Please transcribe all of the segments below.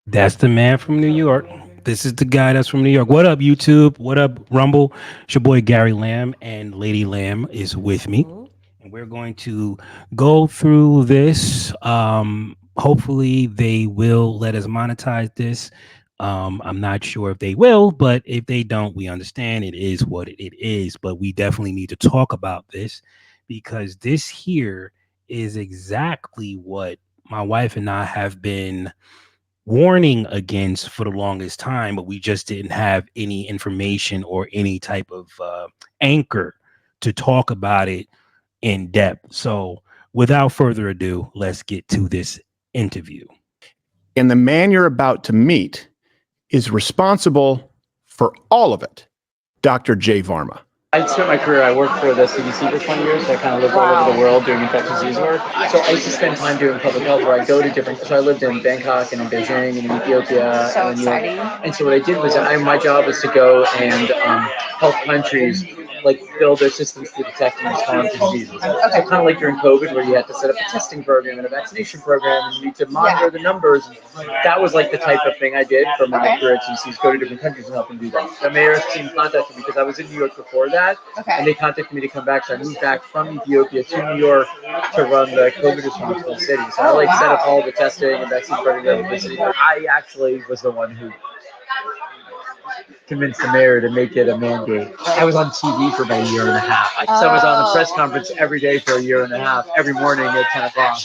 That's the man from New York. This is the guy that's from New York. What up, YouTube? What up, Rumble? It's your boy Gary Lamb, and Lady Lamb is with me. And we're going to go through this. Hopefully, they will let us monetize this. I'm not sure if they will, but if they don't, we understand it is what it is. But we definitely need to talk about this because this here is exactly what my wife and I have been warning against for the longest time, but we just didn't have any information or any type of anchor to talk about it in depth. So, without further ado, let's get to this interview. And the man you're about to meet is responsible for all of it, Dr. Jay Varma. I spent my career, I worked for the CDC for 20 years, so I kind of lived all over the world doing infectious disease work. So I used to spend time doing public health where I go to different, so I lived in Bangkok and in Beijing and in Ethiopia. So exciting. And so what I did was, my job was to go and help countries like build their systems to detect and respond to diseases. So kind of like during COVID where you had to set up a testing program and a vaccination program and you need to monitor the numbers. That was like the type of thing I did for my career at CDC, go to different countries and help them do that. The mayor's team contacted me because I was in New York before that. And they contacted me to come back. So I moved back from Ethiopia to New York to run the COVID response for the city. So I set up all the testing and vaccine program in the city. I actually was the one who convinced the mayor to make it a mandate. I was on TV for about a year and a half. So I was on the press conference every day for a year and a half, every morning at 10 o'clock.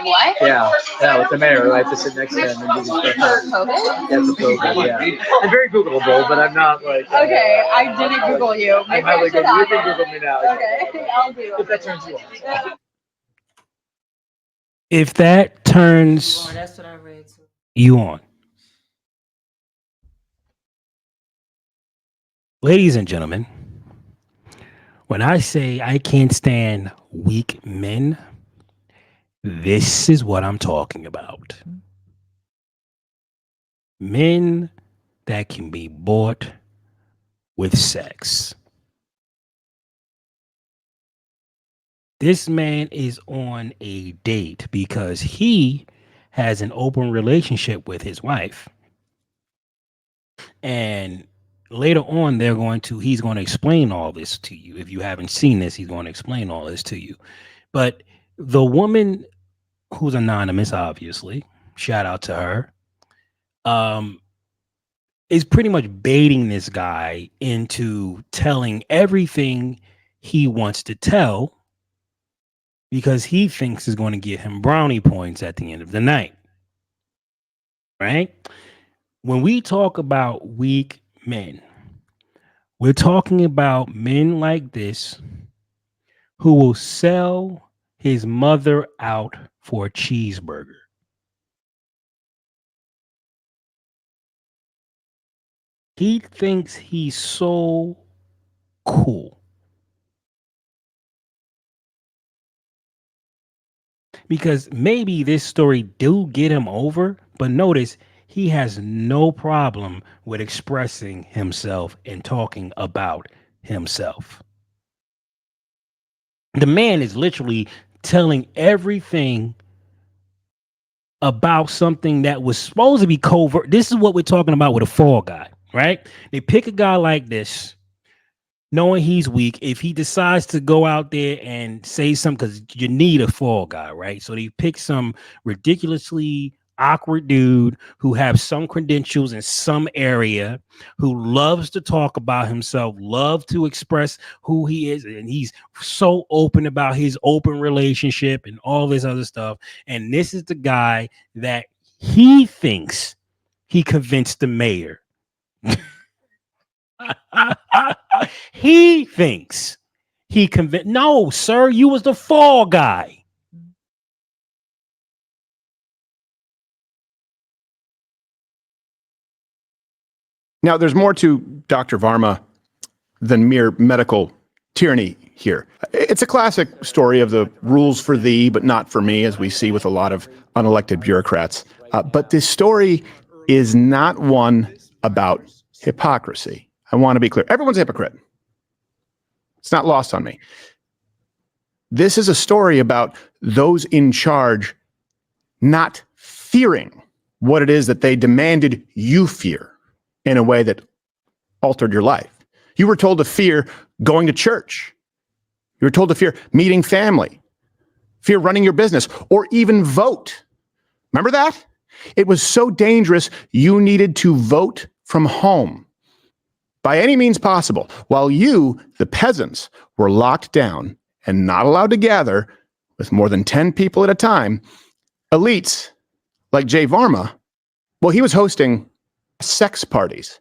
What? Yeah, with the mayor. I have to sit next to him and do this stuff. For COVID? Yeah, for COVID, yeah. I'm very Googleable, but I'm not like... Okay, I didn't Google you. Maybe I should have. You can Google me now. Okay, I'll do it. If that turns you on. If that turns That's what I read too. you on, ladies and gentlemen, when I say I can't stand weak men, this is what I'm talking about. Men that can be bought with sex. This man is on a date because he has an open relationship with his wife. And later on, he's going to explain all this to you. If you haven't seen this, he's going to explain all this to you. But the woman who's anonymous, obviously, shout out to her, is pretty much baiting this guy into telling everything he wants to tell because he thinks is going to get him brownie points at the end of the night. Right? When we talk about weak men, we're talking about men like this who will sell his mother out for a cheeseburger. He thinks he's so cool. Because maybe this story do get him over, but notice he has no problem with expressing himself and talking about himself. The man is literally telling everything about something that was supposed to be covert. This is what we're talking about with a fall guy, right? They pick a guy like this, knowing he's weak. If he decides to go out there and say something, because you need a fall guy, right? So they pick some ridiculously awkward dude who have some credentials in some area, who loves to talk about himself, love to express who he is, and he's so open about his open relationship and all this other stuff. And this is the guy that he thinks he convinced the mayor. He thinks he convinced. No, sir, you was the fall guy. Now, there's more to Dr. Varma than mere medical tyranny here. It's a classic story of the rules for thee, but not for me, as we see with a lot of unelected bureaucrats. But this story is not one about hypocrisy. I want to be clear. Everyone's a hypocrite. It's not lost on me. This is a story about those in charge not fearing what it is that they demanded you fear in a way that altered your life. You were told to fear going to church. You were told to fear meeting family, fear running your business, or even vote. Remember that? It was so dangerous, you needed to vote from home by any means possible, while you, the peasants, were locked down and not allowed to gather with more than 10 people at a time. Elites like Jay Varma, well, he was hosting sex parties.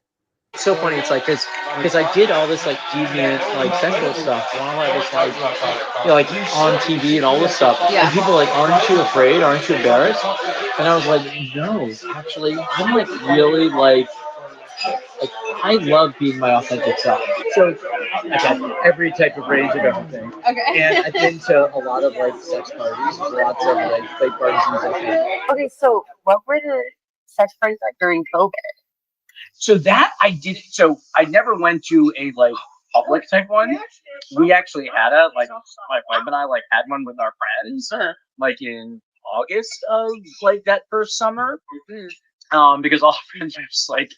It's so funny. It's like because I did all this like deviant like sexual stuff while I was like like on TV and all this stuff. Yeah. And people are like, aren't you afraid? Aren't you embarrassed? And I was like, no, actually, I'm like really like I love being my authentic self. So I've had every type of range of everything. Okay. And I've been to a lot of like sex parties, lots of like fake parties and stuff like that. Okay, so what were the sex parties like during COVID? So that I did. So I never went to a like public type one. We actually had a like my wife and I like had one with our friends, like in August of like that first summer. Because all our friends were just like,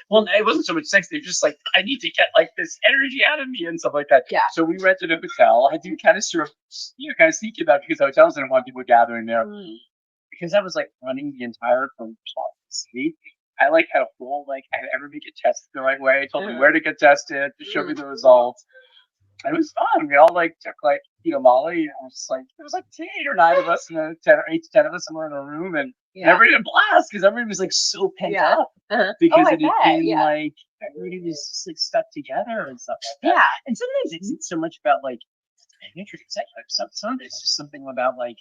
well, it wasn't so much sex. They're just like, I need to get like this energy out of me and stuff like that. Yeah. So we rented a hotel. I did kind of sort of, kind of sneaky about it because hotels didn't want people gathering there. Because I was like running the entire from city. I like had a full like I had everybody get tested the right way. Told me where to get tested to show me the results. And it was fun. We all like took like Molly. And it was like there was like 8 or 9 of us, and 10 or 8 to 10 of us, somewhere in a room, and everybody had a blast because everybody was like so pent up because it had been like everybody was just like stuck together and stuff like that. Yeah, and sometimes it isn't so much about like some it's just something about like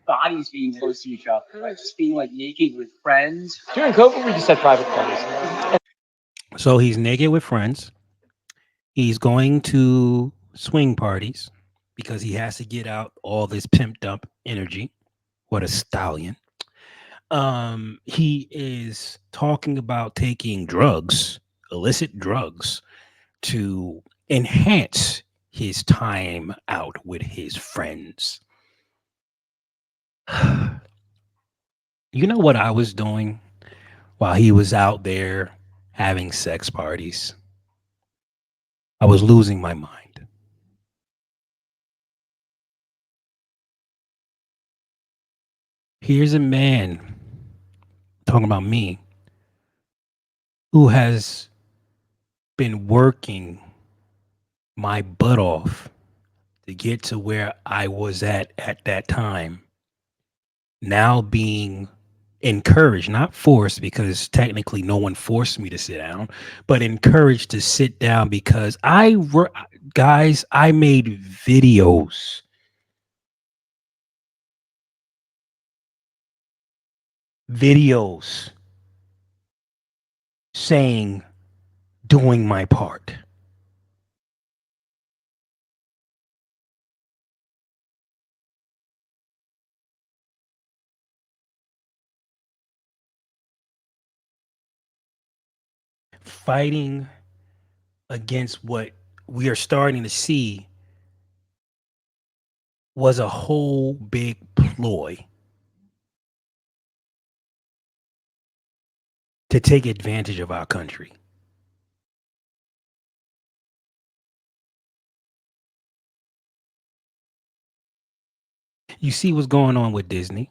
bodies being close to each other, like just being like naked with friends. During COVID, we just had private parties. So he's naked with friends. He's going to swing parties because he has to get out all this pimped up energy. What a stallion. He is talking about taking drugs, illicit drugs, to enhance his time out with his friends. You know what I was doing while he was out there having sex parties? I was losing my mind. Here's a man talking about me who has been working my butt off to get to where I was at that time, now being encouraged, not forced, because technically no one forced me to sit down, but encouraged to sit down because guys, I made videos saying, doing my part. Fighting against what we are starting to see was a whole big ploy to take advantage of our country. You see what's going on with Disney.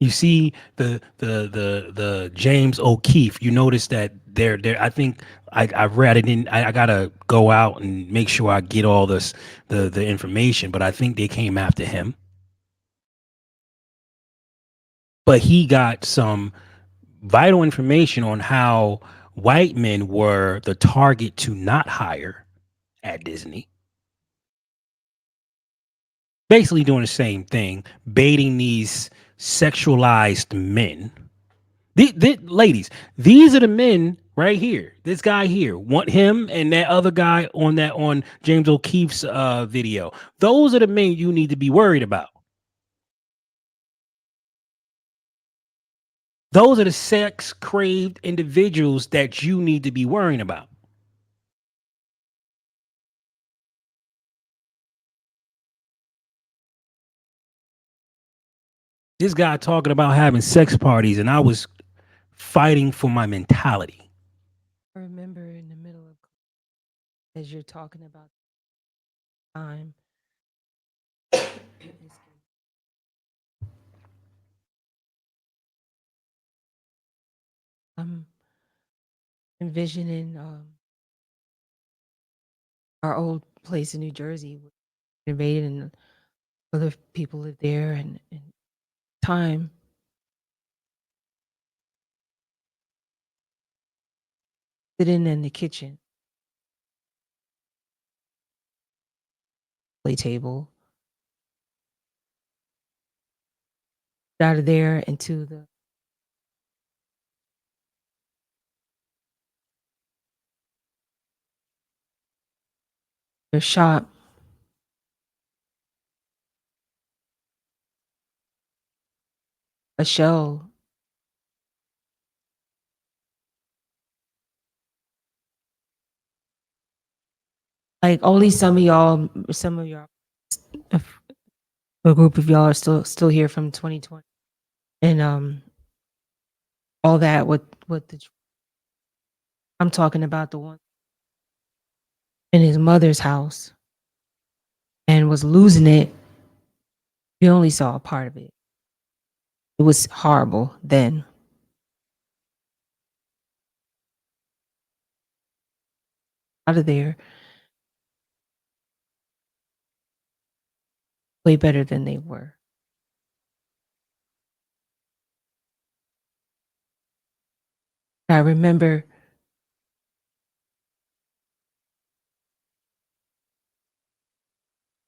You see the James O'Keefe. You notice that they're I think I read it in. I gotta go out and make sure I get all the information. But I think they came after him. But he got some vital information on how white men were the target to not hire at Disney. Basically doing the same thing, baiting these sexualized men. Ladies, these are the men right here. This guy here, want him and that other guy on James O'Keefe's video. Those are the men you need to be worried about. Those are the sex craved individuals that you need to be worrying about. This guy talking about having sex parties, and I was fighting for my mentality. I remember in the middle of as you're talking about time, I'm envisioning our old place in New Jersey, renovated, and other people live there, and time sitting in the kitchen play table, out of there into the shop, a shell. Like only some of y'all, if a group of y'all are still here from 2020, and all that. What the I'm talking about the one in his mother's house and was losing it. You only saw a part of it. It was horrible then. Out of there, way better than they were. I remember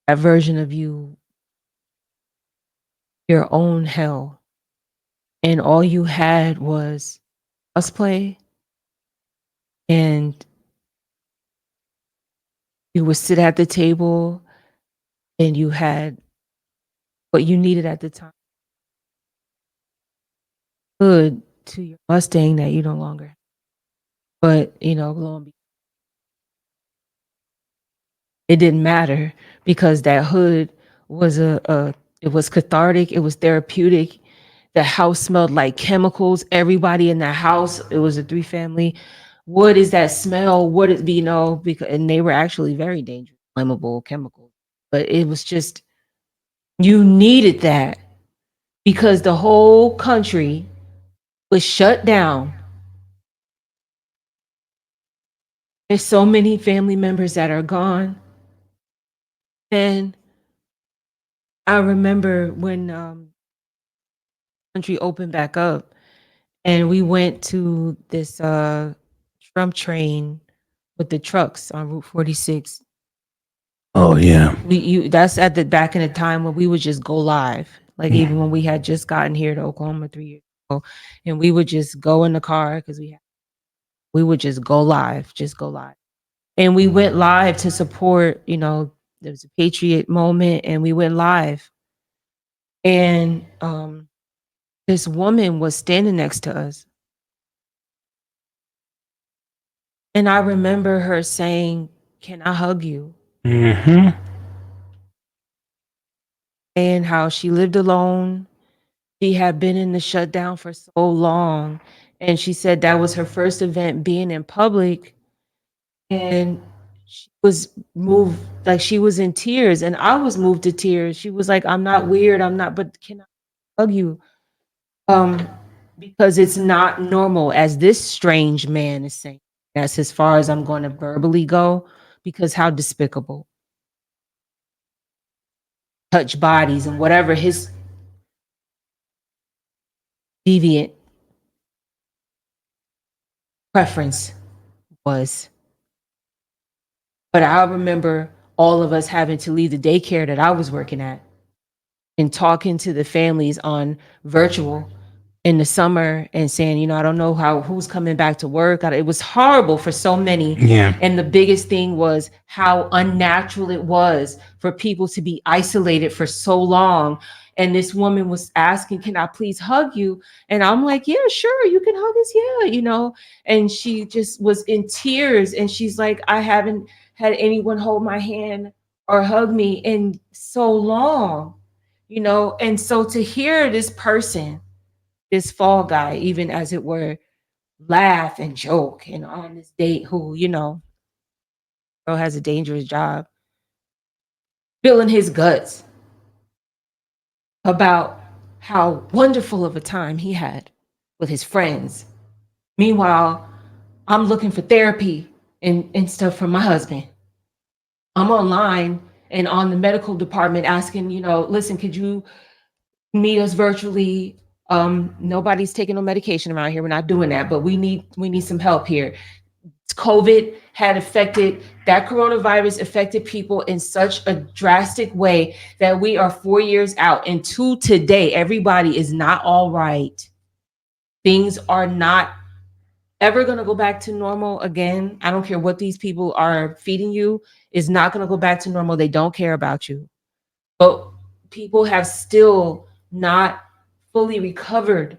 that version of you, your own hell, and all you had was us play, and you would sit at the table, and you had what you needed at the time, good to your Mustang that you no longer have. But lo and behold, it didn't matter because that hood was a it was cathartic, it was therapeutic. The house smelled like chemicals. Everybody in the house, it was a three family. What is that smell? What is because and they were actually very dangerous, flammable chemicals. But it was just you needed that because the whole country was shut down. There's so many family members that are gone. And I remember when country opened back up and we went to this Trump train with the trucks on Route 46. Oh yeah. That's at the back in the time when we would just go live. Like even when we had just gotten here to Oklahoma 3 years ago, and we would just go in the car because we would just go live. And we went live to support, there was a patriot moment and we went live. And this woman was standing next to us. And I remember her saying, "Can I hug you?" Mm-hmm. And how she lived alone. She had been in the shutdown for so long. And she said that was her first event being in public. And she was moved, like she was in tears. And I was moved to tears. She was like, "I'm not weird. I'm not, but can I hug you?" Um, because it's not normal, as this strange man is saying. That's as far as I'm going to verbally go, because how despicable. Touch bodies and whatever his deviant preference was. But I remember all of us having to leave the daycare that I was working at and talking to the families on virtual in the summer and saying, I don't know who's coming back to work. It was horrible for so many. Yeah. And the biggest thing was how unnatural it was for people to be isolated for so long. And this woman was asking, "Can I please hug you?" And I'm like, "Yeah, sure, you can hug us." Yeah. And she just was in tears. And she's like, "I haven't had anyone hold my hand or hug me in so long." you know. And so to hear this person, this fall guy, even as it were, laugh and joke and on this date who, you know, girl has a dangerous job, feeling his guts about how wonderful of a time he had with his friends. Meanwhile, I'm looking for therapy and stuff from my husband. I'm online and on the medical department asking, you know, listen, could you meet us virtually? Nobody's taking no medication around here. We're not doing that, but we need some help here. COVID had affected that coronavirus affected people in such a drastic way that we are 4 years out. And to today, everybody is not all right. Things are not ever going to go back to normal again. I don't care what these people are feeding you, is not going to go back to normal. They don't care about you. But people have still not fully recovered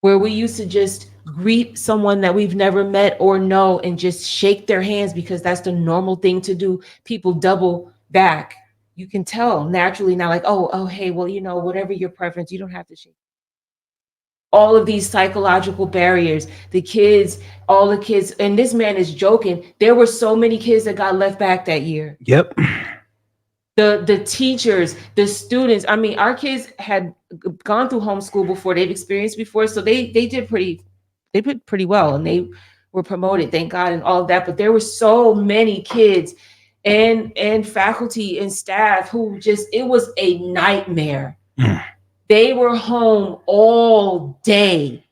where we used to just greet someone that we've never met or know and just shake their hands because that's the normal thing to do. People double back. You can tell naturally now, like, oh, hey, well, you know, whatever your preference, you don't have to shake. All of these psychological barriers, the kids, all the kids, and this man is joking. There were so many kids that got left back that year. Yep. The teachers, the students. I mean, our kids had gone through homeschool before, they've experienced before, so they did pretty well, and they were promoted, thank God, and all of that. But there were so many kids and faculty and staff who just, it was a nightmare. They were home all day.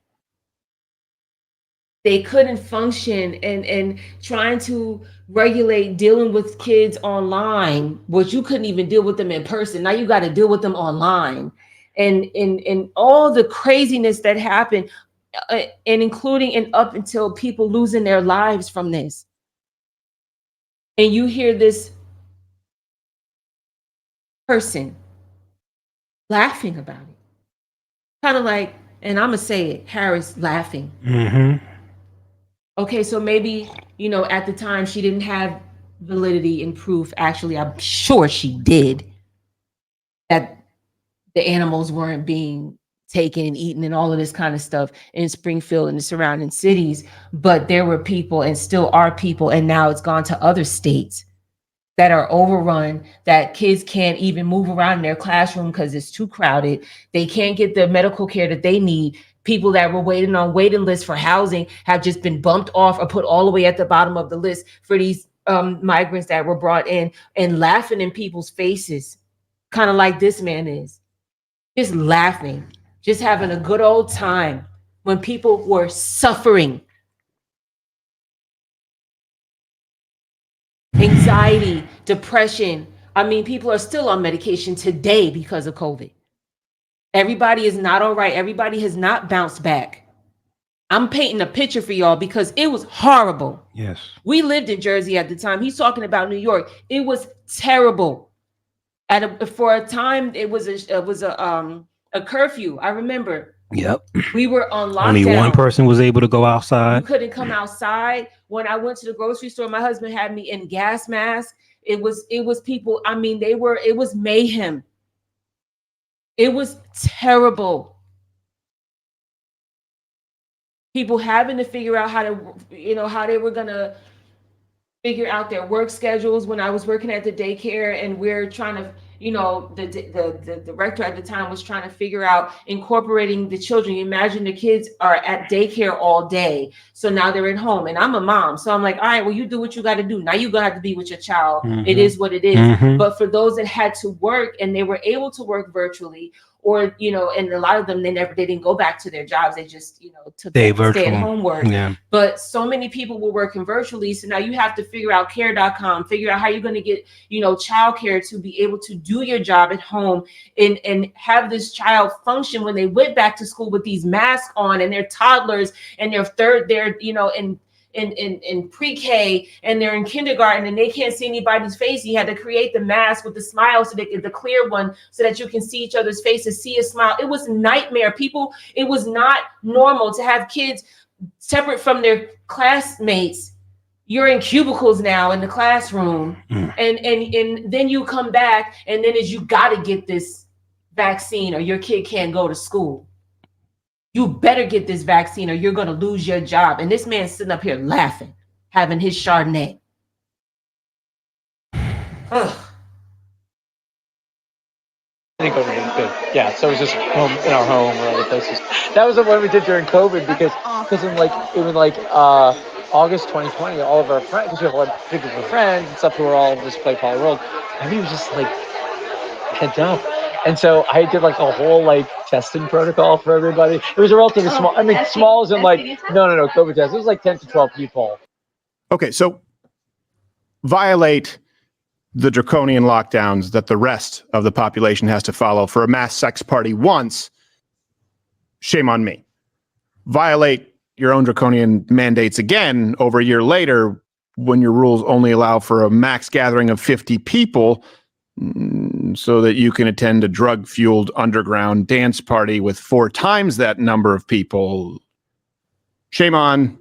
They couldn't function, and trying to regulate dealing with kids online, which you couldn't even deal with them in person. Now you got to deal with them online, and all the craziness that happened, and including and up until people losing their lives from this. And you hear this person laughing about it, kind of like, and I'm gonna say it, Harris laughing. Okay, so maybe, you know, at the time she didn't have validity and proof. Actually, I'm sure she did, that the animals weren't being taken and eaten and all of this kind of stuff in Springfield and the surrounding cities. But there were people and still are people, and now it's gone to other states that are overrun, that kids can't even move around in their classroom because it's too crowded. They can't get the medical care that they need. People that were waiting on waiting lists for housing have just been bumped off or put all the way at the bottom of the list for these migrants that were brought in, and laughing in people's faces, kind of like this man is, just laughing, just having a good old time when people were suffering. Anxiety, depression. I mean, people are still on medication today because of COVID. Everybody is not all right. Everybody has not bounced back. I'm painting a picture for y'all because it was horrible. Yes. We lived in Jersey at the time. He's talking about New York. It was terrible. For a time, it was a curfew. I remember. Yep. We were on lockdown. Only one person was able to go outside. You couldn't come outside. When I went to the grocery store, my husband had me in gas mask. It was people. I mean, it was mayhem. It was terrible. People having to figure out how to, you know, how they were gonna figure out their work schedules. When I was working at the daycare, and we're trying to, you know, the director at the time was trying to figure out incorporating the children. You imagine the kids are at daycare all day, so now they're at home, and I'm a mom, so I'm like, all right, well, you do what you got to do. Now you're gonna have to be with your child. It is what it is. But for those that had to work and they were able to work virtually, or, you know, and a lot of them, they didn't go back to their jobs. They just, you know, took stay at home work. Yeah. But so many people were working virtually. So now you have to figure out care.com, figure out how you're going to get, you know, childcare to be able to do your job at home, and have this child function when they went back to school with these masks on, and they're toddlers, and they're, you know, in pre-K, and they're in kindergarten, and they can't see anybody's face. You had to create the mask with the smile, so they get the clear one, so that you can see each other's faces, see a smile. It was nightmare. People, it was not normal to have kids separate from their classmates. You're in cubicles now in the classroom, and then you come back, and then you got to get this vaccine or your kid can't go to school. You better get this vaccine or you're going to lose your job. And this man's sitting up here laughing, having his Chardonnay. Ugh. I think COVID was good. Yeah, so it was just home in our home or other places. That was the one we did during COVID because in August 2020, all of our friends, because we have a lot of big group of friends and stuff who were all just play Poly World, everybody was just like pent up. And so I did like a whole like testing protocol for everybody. It was a relatively small. I mean, small as in like no, COVID test. It was like 10 to 12 people. Okay, so violate the draconian lockdowns that the rest of the population has to follow for a mass sex party once, shame on me. Violate your own draconian mandates again over a year later when your rules only allow for a max gathering of 50 people so that you can attend a drug-fueled underground dance party with 4 times that number of people. Shame on.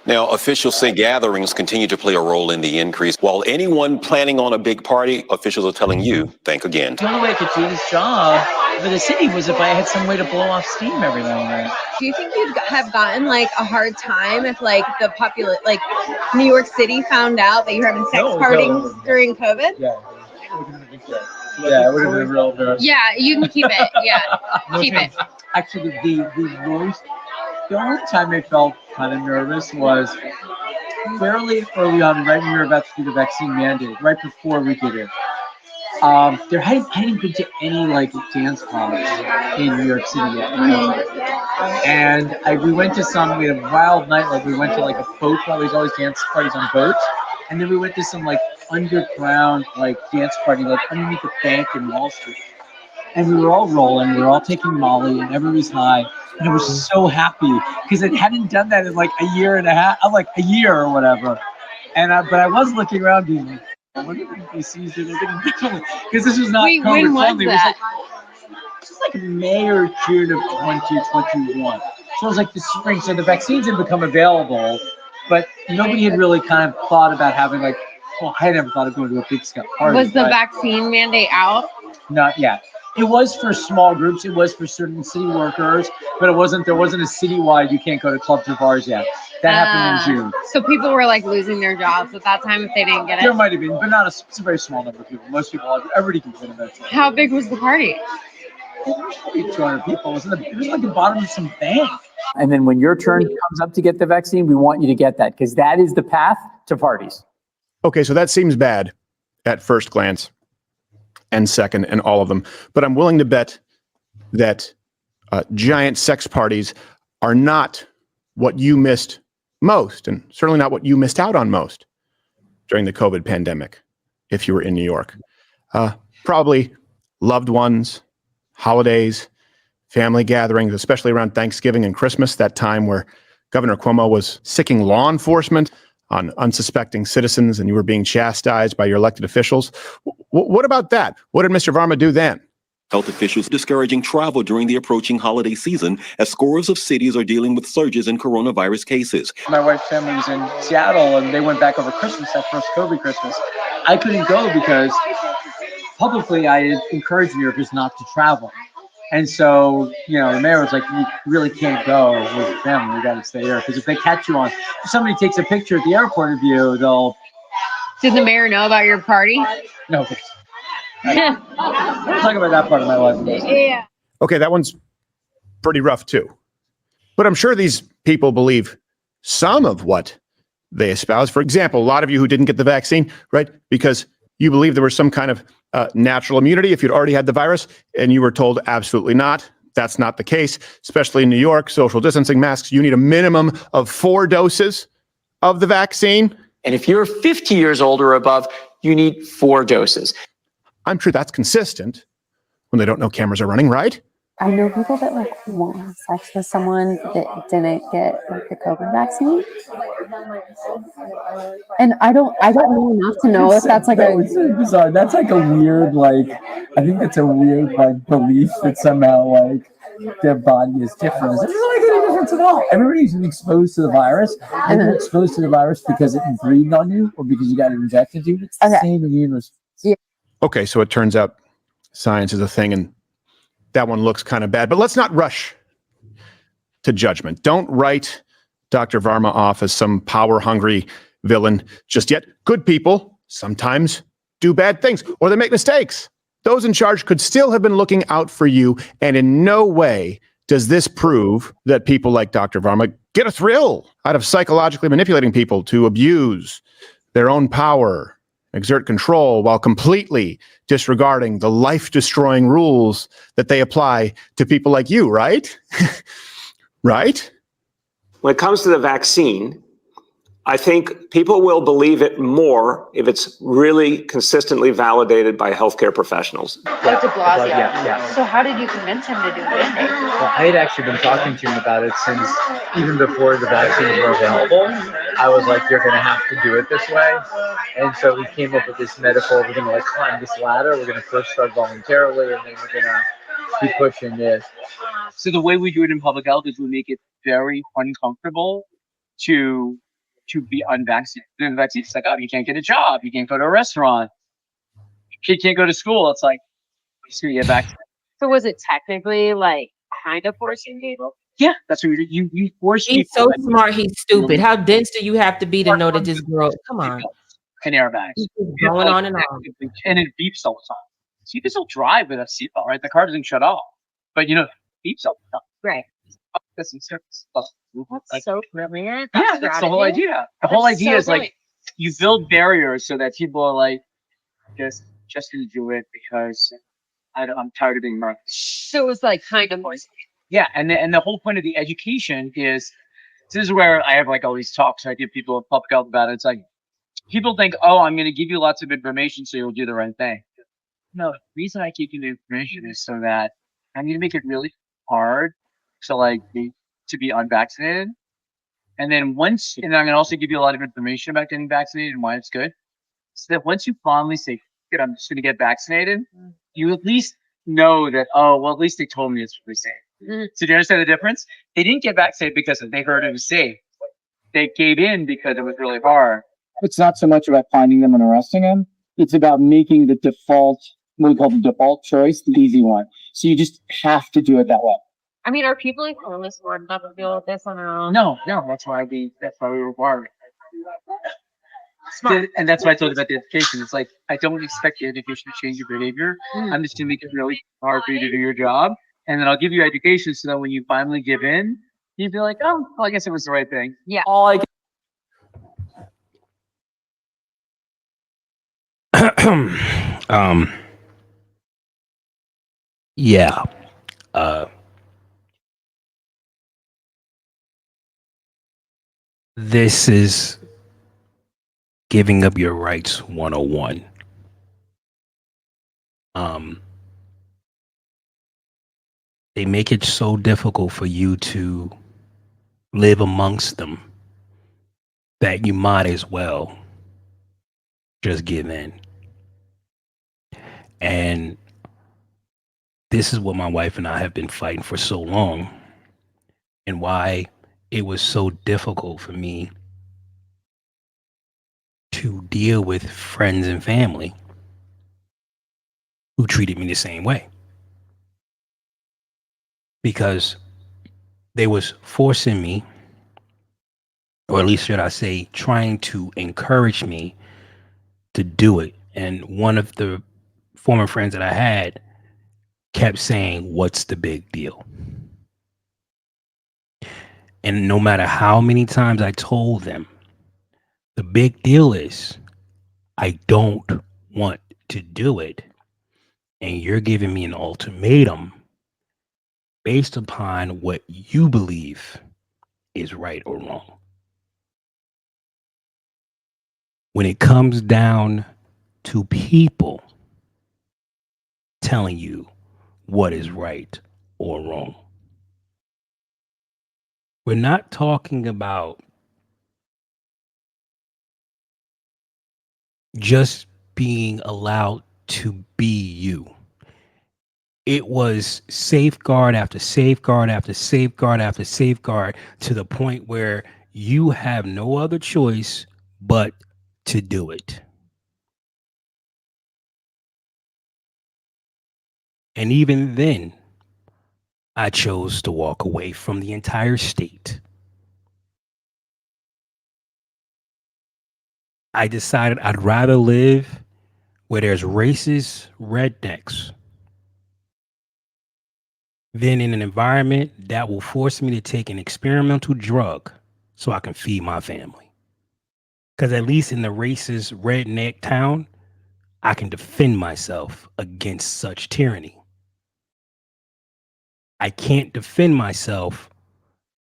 Now, officials say gatherings continue to play a role in the increase. While anyone planning on a big party, officials are telling you, think again. The only way I could do this job for the city was if I had some way to blow off steam every now and then. Do you think you'd have gotten like a hard time if like like New York City found out that you're having sex parties during COVID? Yeah. Yeah, it would have been real embarrassing. Yeah, you can keep it. Yeah, keep it. Actually, the only time I felt kind of nervous was fairly early on, right when we were about to do the vaccine mandate, right before we did it. I hadn't been to any like dance parties in New York City yet. And we went to some, we had a wild night, like we went to like a boat party, there's always dance parties on boats. And then we went to some like underground like dance party, like underneath the bank in Wall Street. And we were all rolling, we were all taking Molly, and everybody's high. And I was so happy because I hadn't done that in like a year and a half, like a year or whatever. And but I was looking around being like, I wonder if they seized it. Because this was not Wait, COVID when was friendly. that? It was like May or June of 2021. So it was like the spring. So the vaccines had become available, but nobody had really kind of thought about having like, well, I had never thought of going to a big scale party. Was the vaccine mandate out? Not yet. It was for small groups. It was for certain city workers, but there wasn't a citywide, you can't go to clubs or bars yet. That happened in June. So people were like losing their jobs at that time if they didn't get it? There might have been, but not it's a very small number of people. Most people, everybody can get a vaccine. How big was the party? 200 people. It was like the bottom of some bank. And then when your turn comes up to get the vaccine, we want you to get that because that is the path to parties. Okay, so that seems bad at first glance and second and all of them. But I'm willing to bet that giant sex parties are not what you missed most, and certainly not what you missed out on most during the COVID pandemic if you were in New York. Probably loved ones, holidays, family gatherings, especially around Thanksgiving and Christmas, that time where Governor Cuomo was sicking law enforcement on unsuspecting citizens and you were being chastised by your elected officials. What about that? What did Mr. Varma do then? Health officials discouraging travel during the approaching holiday season as scores of cities are dealing with surges in coronavirus cases. My wife's family was in Seattle and they went back over Christmas, that first COVID Christmas. I couldn't go because publicly I had encouraged New Yorkers not to travel. And so, the mayor was like, you really can't go with your family. You got to stay here. Because if they catch you if somebody takes a picture at the airport of you, they'll... Did the mayor know about your party? No. I'm talking about that part of my life. Yeah. Okay, that one's pretty rough too. But I'm sure these people believe some of what they espouse. For example, a lot of you who didn't get the vaccine, right? Because you believe there was some kind of natural immunity if you'd already had the virus, and you were told absolutely not. That's not the case, especially in New York, social distancing masks. You need a minimum of 4 doses of the vaccine. And if you're 50 years old or above, you need 4 doses. I'm sure that's consistent when they don't know cameras are running, right? I know people that won't have sex with someone that didn't get the COVID vaccine, and I don't know enough to know if that's It's bizarre. That's like a weird, I think it's a weird, belief that somehow, their body is different. It's not any difference at all. Everybody's been exposed to the virus. And you're exposed to the virus because it breathed on you or because you got it injected to you. It's the same immune response. Okay, so it turns out science is a thing, and that one looks kind of bad. But let's not rush to judgment. Don't write Dr. Varma off as some power-hungry villain just yet. Good people sometimes do bad things, or they make mistakes. Those in charge could still have been looking out for you, and in no way does this prove that people like Dr. Varma get a thrill out of psychologically manipulating people to abuse their own power, exert control, while completely disregarding the life-destroying rules that they apply to people like you, right? Right? When it comes to the vaccine, I think people will believe it more if it's really consistently validated by healthcare professionals. Dr. Blasio. Yeah. So how did you convince him to do the mandate? Well, I had actually been talking to him about it since even before the vaccines were available. I was like, you're going to have to do it this way. And so we came up with this metaphor. We're going to like climb this ladder. We're going to first start voluntarily, and then we're going to keep pushing this. So the way we do it in public health is we make it very uncomfortable to be unvaccinated. And vaccines, it's like, oh, you can't get a job, you can't go to a restaurant, you can't go to school. It's like, so you get vaccinated. So was it technically like kind of forcing people? Yeah, that's what you force He's people. so smart, he's stupid. How dense do you have to be to know that this girl? Come on. And airbags. He's just going on and on. And it beeps all the time. So you can still drive with a seatbelt, right? The car doesn't shut off. But it beeps all the time. Right. That's so brilliant. Yeah, that's the whole idea. The whole idea is like you build barriers so that people are like, just gonna do it because I'm tired of being marked. So it was like kind of forcing. Yeah, and the whole point of the education is this is where I have like all these talks I give people in public health about it. It's like people think, oh, I'm going to give you lots of information so you'll do the right thing. No, the reason I keep you the information is so that I'm going to make it really hard to be unvaccinated. And then I'm going to also give you a lot of information about getting vaccinated and why it's good. So that once you finally say, good, I'm just going to get vaccinated, you at least know that, oh, well, at least they told me it's really safe. So do you understand the difference? They didn't get vaccinated because they heard it was safe. They gave in because it was really hard. It's not so much about finding them and arresting them. It's about making the default, what we call the default choice, the easy one. So you just have to do it that way. I mean, are people like homeless or not to deal with this on their own? No, that's why we require it. Smart. And that's why I told you about the education. It's like, I don't expect the education to change your behavior. I'm just going to make it really hard for you to do your job. And then I'll give you education so that when you finally give in, you'd be like, oh, well, I guess it was the right thing. Yeah. Yeah. This is giving up your rights 101. They make it so difficult for you to live amongst them that you might as well just give in. And this is what my wife and I have been fighting for so long, and why it was so difficult for me to deal with friends and family who treated me the same way. Because they was forcing me, or at least should I say, trying to encourage me to do it. And one of the former friends that I had kept saying, what's the big deal? And no matter how many times I told them, the big deal is I don't want to do it. And you're giving me an ultimatum based upon what you believe is right or wrong. When it comes down to people telling you what is right or wrong, we're not talking about just being allowed to be you. It was safeguard after safeguard after safeguard after safeguard, to the point where you have no other choice but to do it. And even then, I chose to walk away from the entire state. I decided I'd rather live where there's racist rednecks than in an environment that will force me to take an experimental drug so I can feed my family. Because at least in the racist redneck town, I can defend myself against such tyranny. I can't defend myself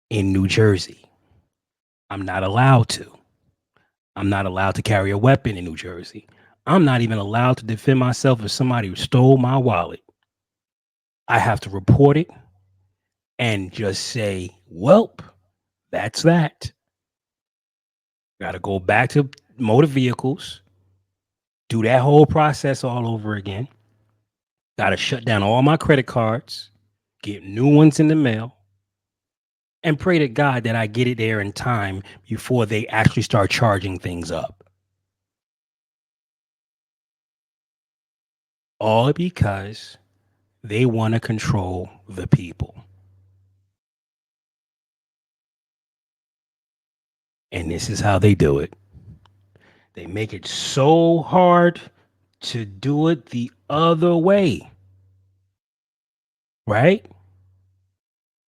in New Jersey. I'm not allowed to. I'm not allowed to carry a weapon in New Jersey. I'm not even allowed to defend myself if somebody stole my wallet. I have to report it and just say, welp, that's that. Got to go back to motor vehicles, do that whole process all over again. Got to shut down all my credit cards, get new ones in the mail, and pray to God that I get it there in time before they actually start charging things up. All because they want to control the people. And this is how they do it. They make it so hard to do it the other way. Right?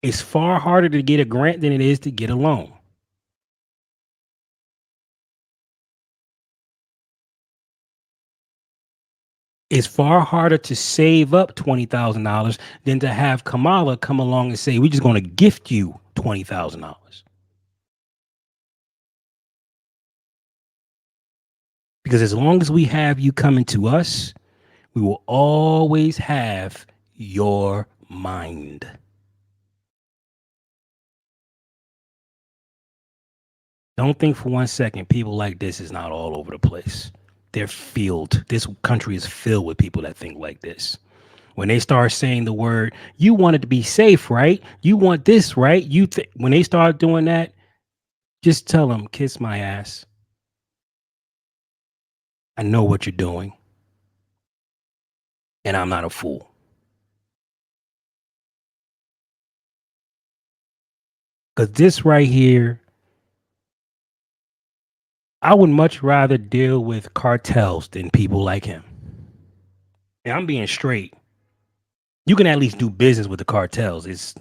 It's far harder to get a grant than it is to get a loan. It's far harder to save up $20,000 than to have Kamala come along and say, we're just going to gift you $20,000. Because as long as we have you coming to us, we will always have your mind. Don't think for 1 second people like this is not all over the place. They're filled. This country is filled with people that think like this. When they start saying the word, you want it to be safe, right? You want this, right? When they start doing that, just tell them, kiss my ass. I know what you're doing. And I'm not a fool. Because this right here, I would much rather deal with cartels than people like him. And I'm being straight. You can at least do business with the cartels. It's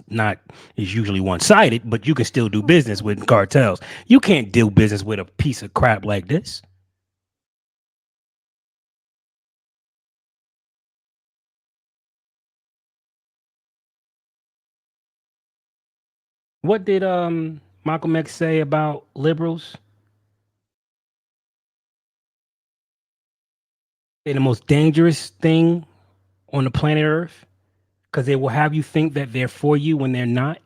usually one-sided, but you can still do business with cartels. You can't do business with a piece of crap like this. What did Malcolm X say about liberals? They're the most dangerous thing on the planet Earth because they will have you think that they're for you when they're not.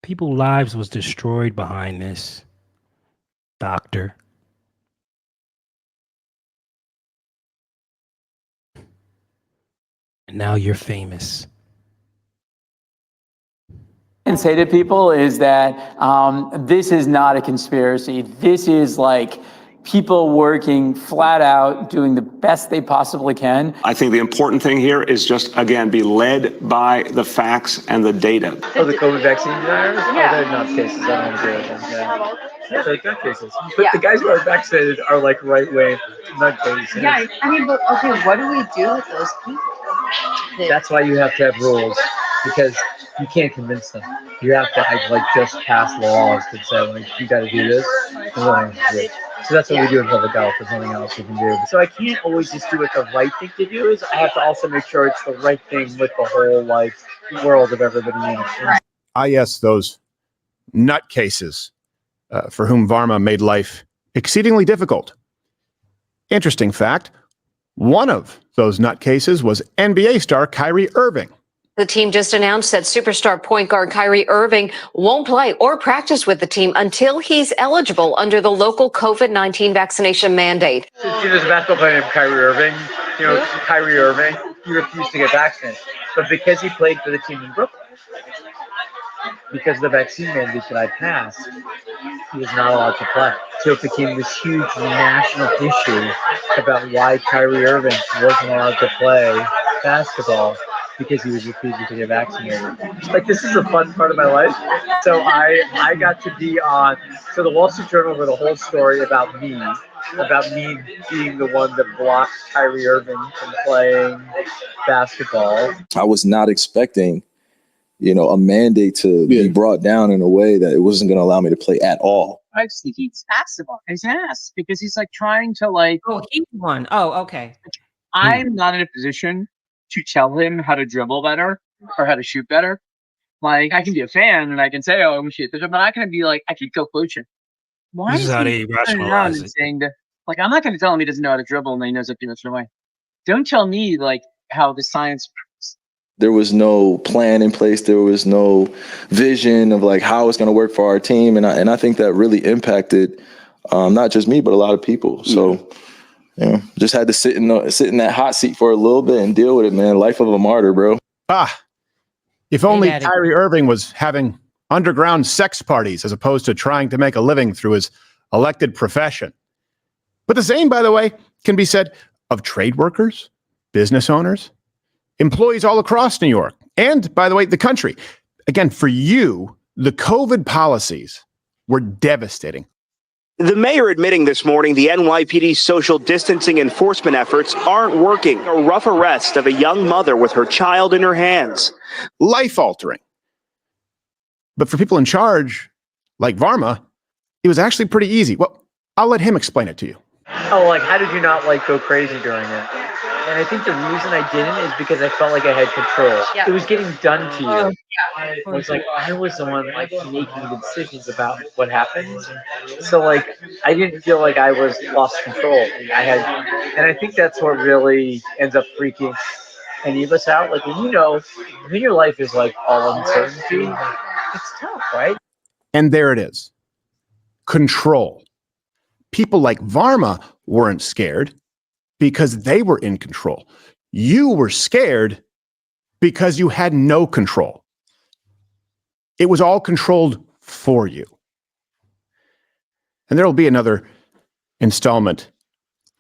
People's lives was destroyed behind this, doctor. And now you're famous. And say to people is that this is not a conspiracy. This is like people working flat out, doing the best they possibly can. I think the important thing here is just, again, be led by the facts and the data. Oh, the COVID vaccine deniers? Yeah. Oh, they're not cases. I don't agree with them. Yeah, they're not cases. But the guys who are vaccinated are like right-wing nut cases. Yeah, I mean, but okay, what do we do with those people? That's why you have to have rules, because you can't convince them. You have to just pass laws that say you got to do this. So that's what we do in public health. There's nothing else we can do. So I can't always just do what the right thing to do is. I have to also make sure it's the right thing with the whole world of everybody in it. Yes, those nutcases for whom Varma made life exceedingly difficult. Interesting fact, one of those nutcases was NBA star Kyrie Irving. The team just announced that superstar point guard Kyrie Irving won't play or practice with the team until he's eligible under the local COVID-19 vaccination mandate. There's a basketball player named Kyrie Irving. Kyrie Irving, he refused to get vaccinated. But because he played for the team in Brooklyn, because the vaccine mandate that I passed, he was not allowed to play. So it became this huge national issue about why Kyrie Irving wasn't allowed to play basketball because he was refusing to get vaccinated. Like, this is a fun part of my life. So I got to be on. So the Wall Street Journal wrote a whole story about me being the one that blocked Kyrie Irving from playing basketball. I was not expecting, a mandate to be brought down in a way that it wasn't going to allow me to play at all. I just think he's passive on his ass because he's like trying to like. Oh, he won. Oh, okay. I'm not in a position to tell him how to dribble better or how to shoot better. Like, I can be a fan and I can say, "Oh, I'm shoot this," but I can be like, I can go coaching. Why This is is how he they turning around rationalize and it. saying that? Like, I'm not going to tell him he doesn't know how to dribble and then he knows it too much away. Don't tell me like how the science. There was no plan in place. There was no vision of like how it's going to work for our team, and I think that really impacted not just me but a lot of people. So, just had to sit in that hot seat for a little bit and deal with it, man. Life of a martyr, bro. If only Kyrie Irving was having underground sex parties as opposed to trying to make a living through his elected profession. But the same, by the way, can be said of trade workers, business owners, employees all across New York, and, by the way, the country. Again, for you, the COVID policies were devastating. The mayor admitting this morning the NYPD's social distancing enforcement efforts aren't working. A rough arrest of a young mother with her child in her hands. Life-altering. But for people in charge, like Varma, it was actually pretty easy. Well, I'll let him explain it to you. Oh, like, how did you not, like, go crazy during it? And I think the reason I didn't is because I felt like I had control. Yeah. It was getting done to you. It was like, I was the one, like, making the decisions about what happened. So, like, I didn't feel like I was lost control. And I think that's what really ends up freaking any of us out. Like, when your life is, like, all uncertainty, it's tough, right? And there it is. Control. People like Varma weren't scared because they were in control. You were scared because you had no control. It was all controlled for you. And there will be another installment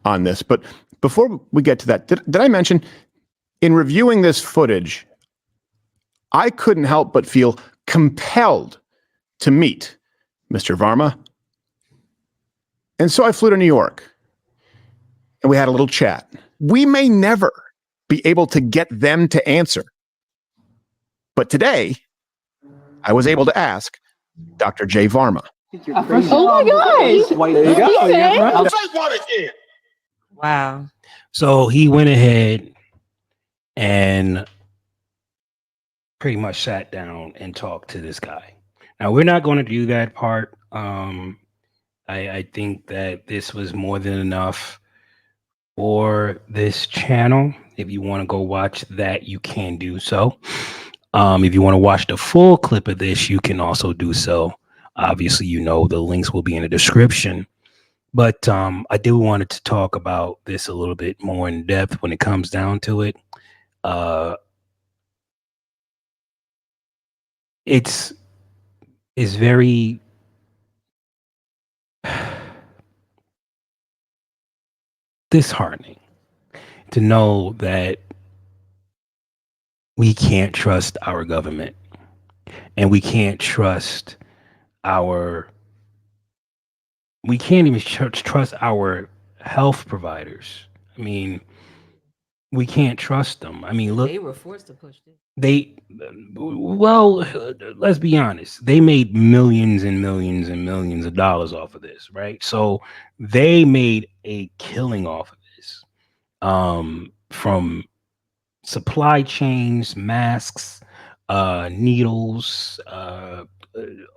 on this. But before we get to that, did I mention, in reviewing this footage, I couldn't help but feel compelled to meet Mr. Varma. And so I flew to New York. And we had a little chat. We may never be able to get them to answer. But today, I was able to ask Dr. J. Varma. Oh my gosh! There you go. Wow. So he went ahead and pretty much sat down and talked to this guy. Now, we're not going to do that part. I think that this was more than enough for this channel. If you want to go watch that, you can do so. If you want to watch the full clip of this, you can also do so. Obviously, the links will be in the description. But I do wanted to talk about this a little bit more in depth when it comes down to it. It's very disheartening to know that we can't trust our government and we can't even trust our health providers. I mean, we can't trust them. I mean, look, They were forced to push this. Let's be honest. They made millions and millions and millions of dollars off of this, right? So they made a killing off of this. From supply chains, masks, needles,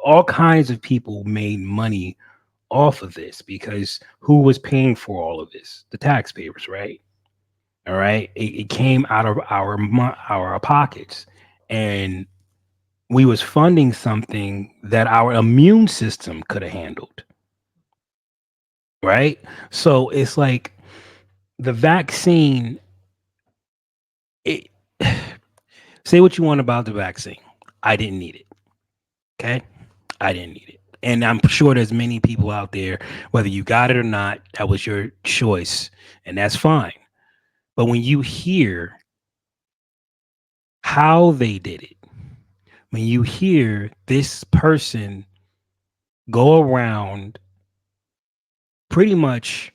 all kinds of people made money off of this because who was paying for all of this? The taxpayers, right? All right. It came out of our pockets, and we was funding something that our immune system could have handled. Right. So it's like the vaccine. Say what you want about the vaccine. I didn't need it. Okay. I didn't need it. And I'm sure there's many people out there, whether you got it or not, that was your choice. And that's fine. But when you hear how they did it, when you hear this person go around pretty much,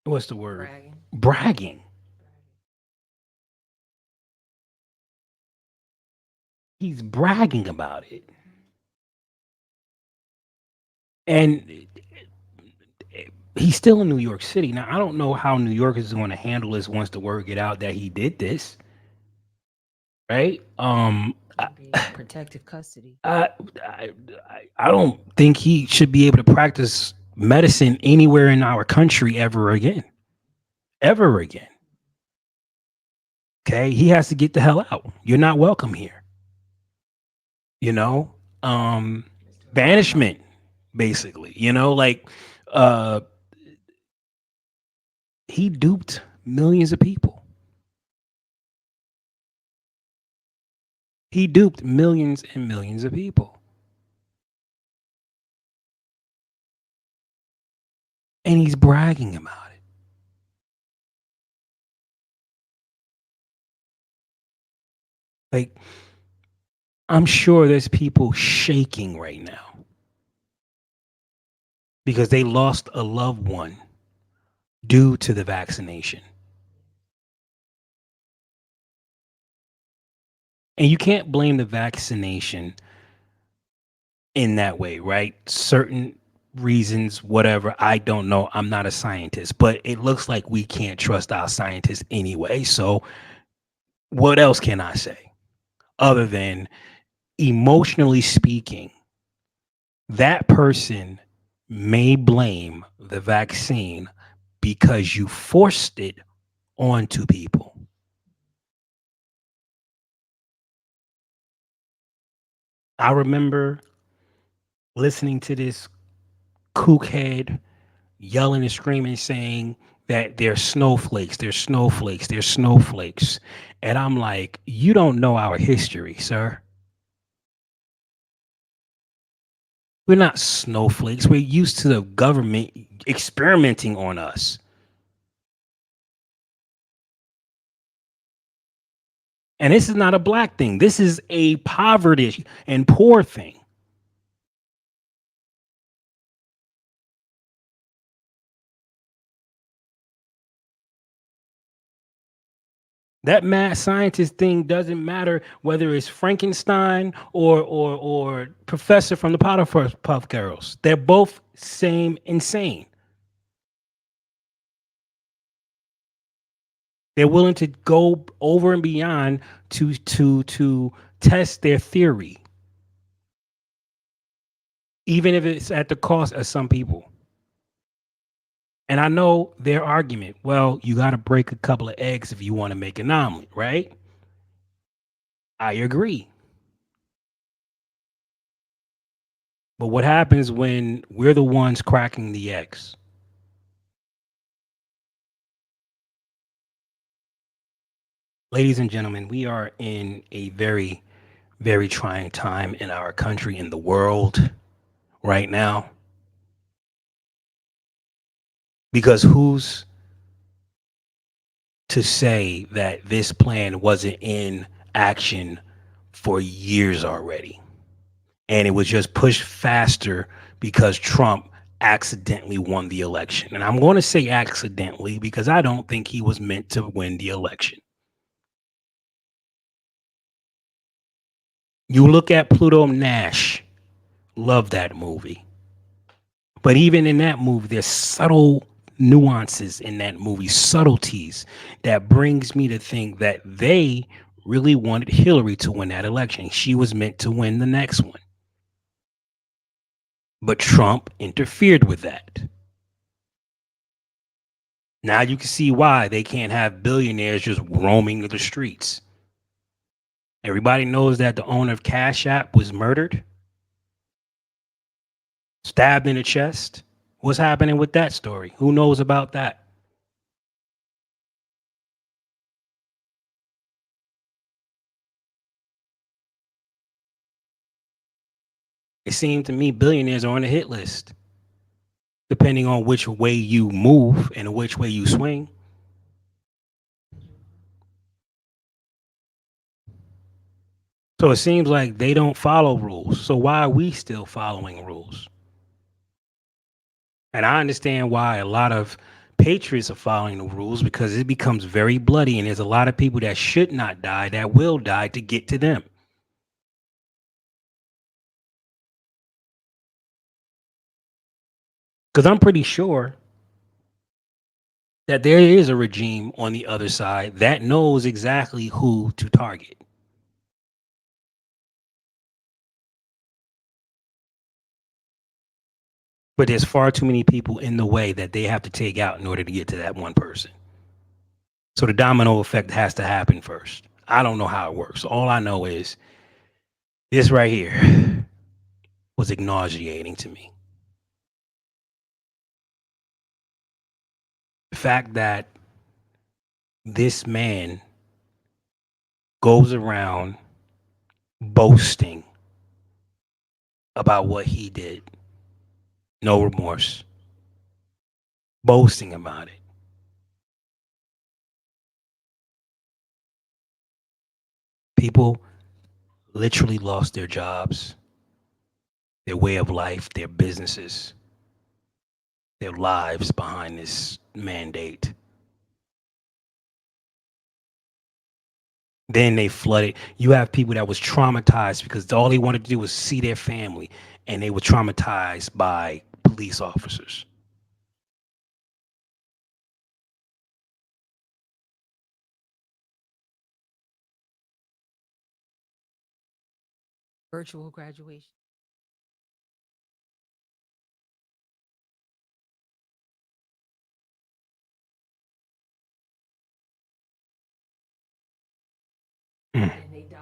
what's the word? Bragging. He's bragging about it. And he's still in New York City. Now, I don't know how New York is going to handle this once the word get out that he did this. Right? Protective custody. I don't think he should be able to practice medicine anywhere in our country ever again. Ever again. Okay? He has to get the hell out. You're not welcome here. You know? Banishment, basically. Like he duped millions of people. He duped millions and millions of people. And he's bragging about it. Like, I'm sure there's people shaking right now because they lost a loved one due to the vaccination. And you can't blame the vaccination in that way, right? Certain reasons, whatever, I don't know. I'm not a scientist, but it looks like we can't trust our scientists anyway. So, what else can I say other than emotionally speaking, that person may blame the vaccine because you forced it onto people. I remember listening to this kookhead yelling and screaming, saying that they're snowflakes, they're snowflakes, they're snowflakes. And I'm like, you don't know our history, sir. We're not snowflakes. We're used to the government experimenting on us. And this is not a black thing. This is a poverty and poor thing. That mad scientist thing doesn't matter whether it's Frankenstein or Professor from the Powerpuff Girls. They're both same insane. They're willing to go over and beyond to test their theory, even if it's at the cost of some people. And I know their argument. Well, you got to break a couple of eggs if you want to make an omelet, right? I agree. But what happens when we're the ones cracking the eggs? Ladies and gentlemen, we are in a very, very trying time in our country, in the world right now. Because who's to say that this plan wasn't in action for years already? And it was just pushed faster because Trump accidentally won the election. And I'm going to say accidentally because I don't think he was meant to win the election. You look at Pluto Nash, love that movie. But even in that movie, there's subtle nuances in that movie, subtleties that brings me to think that they really wanted Hillary to win that election. She was meant to win the next one. But Trump interfered with that. Now you can see why they can't have billionaires just roaming the streets. Everybody knows that the owner of Cash App was murdered, stabbed in the chest. What's happening with that story? Who knows about that? It seemed to me billionaires are on the hit list, depending on which way you move and which way you swing. So it seems like they don't follow rules. So why are we still following rules? And I understand why a lot of patriots are following the rules because it becomes very bloody and there's a lot of people that should not die that will die to get to them. Because I'm pretty sure that there is a regime on the other side that knows exactly who to target. But there's far too many people in the way that they have to take out in order to get to that one person. So the domino effect has to happen first. I don't know how it works. All I know is this right here was nauseating to me. The fact that this man goes around boasting about what he did, no remorse, boasting about it. People literally lost their jobs, their way of life, their businesses, their lives behind this mandate. Then they flooded. You have people that was traumatized because all they wanted to do was see their family, and they were traumatized by police officers. Virtual graduation. Mm. And they died.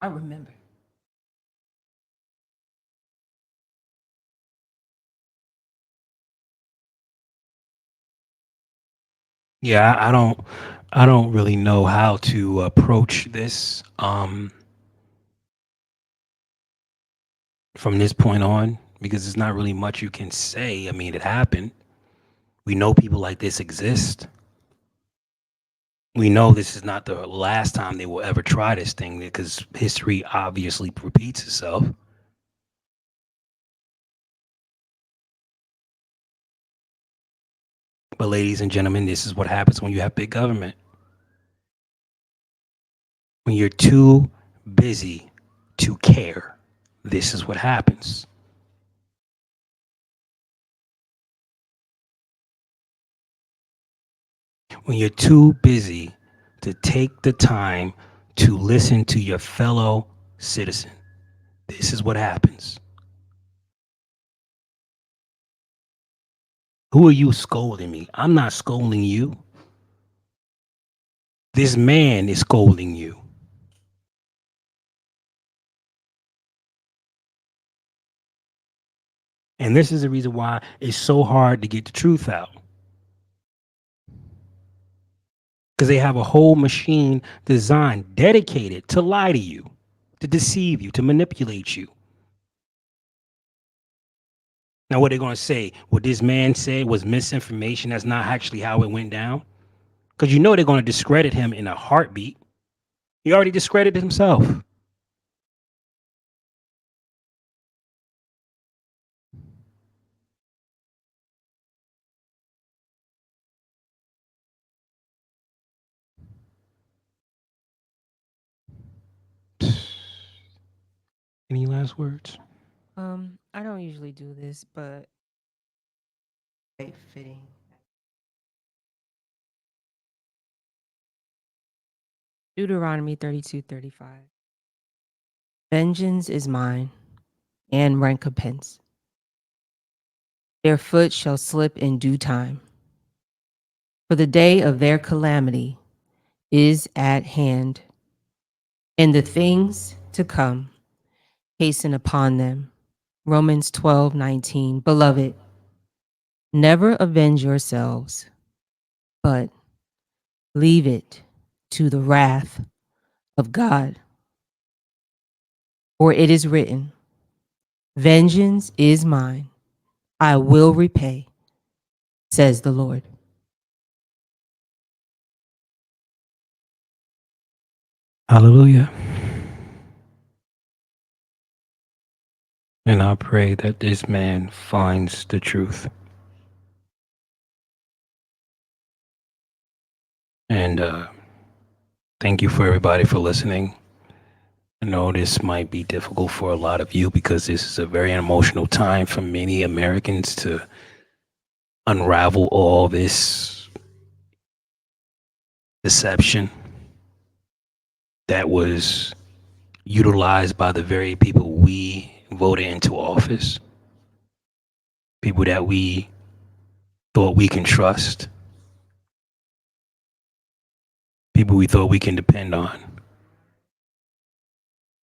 I remember. Yeah, I don't really know how to approach this from this point on because there's not really much you can say. I mean, it happened. We know people like this exist. We know this is not the last time they will ever try this thing because history obviously repeats itself. But, ladies and gentlemen, this is what happens when you have big government. When you're too busy to care, this is what happens. When you're too busy to take the time to listen to your fellow citizen, this is what happens. Who are you scolding me? I'm not scolding you. This man is scolding you. And this is the reason why it's so hard to get the truth out. Because they have a whole machine designed, dedicated to lie to you, to deceive you, to manipulate you. Now, what they're going to say, what this man said was misinformation. That's not actually how it went down. Because you know they're going to discredit him in a heartbeat. He already discredited himself. Any last words? I don't usually do this, but quite fitting. Deuteronomy 32:35. Vengeance is mine, and recompense. Their foot shall slip in due time. For the day of their calamity is at hand, and the things to come hasten upon them. Romans 12:19. Beloved, never avenge yourselves, but leave it to the wrath of God. For it is written, Vengeance is mine. I will repay, says the Lord. Hallelujah. And I pray that this man finds the truth. And thank you for everybody for listening. I know this might be difficult for a lot of you because this is a very emotional time for many Americans to unravel all this deception that was utilized by the very people we voted into office, people that we thought we can trust, people we thought we can depend on.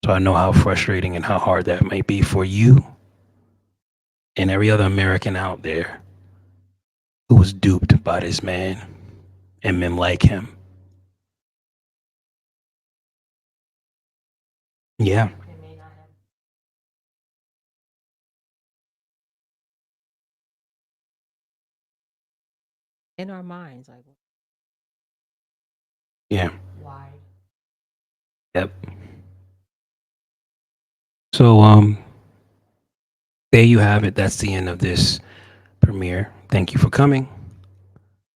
So I know how frustrating and how hard that might be for you and every other American out there who was duped by this man and men like him. Yeah. In our minds, like, Yeah. why? Yep. So there you have it. That's the end of this premiere. Thank you for coming.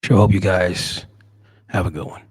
Sure hope you guys have a good one.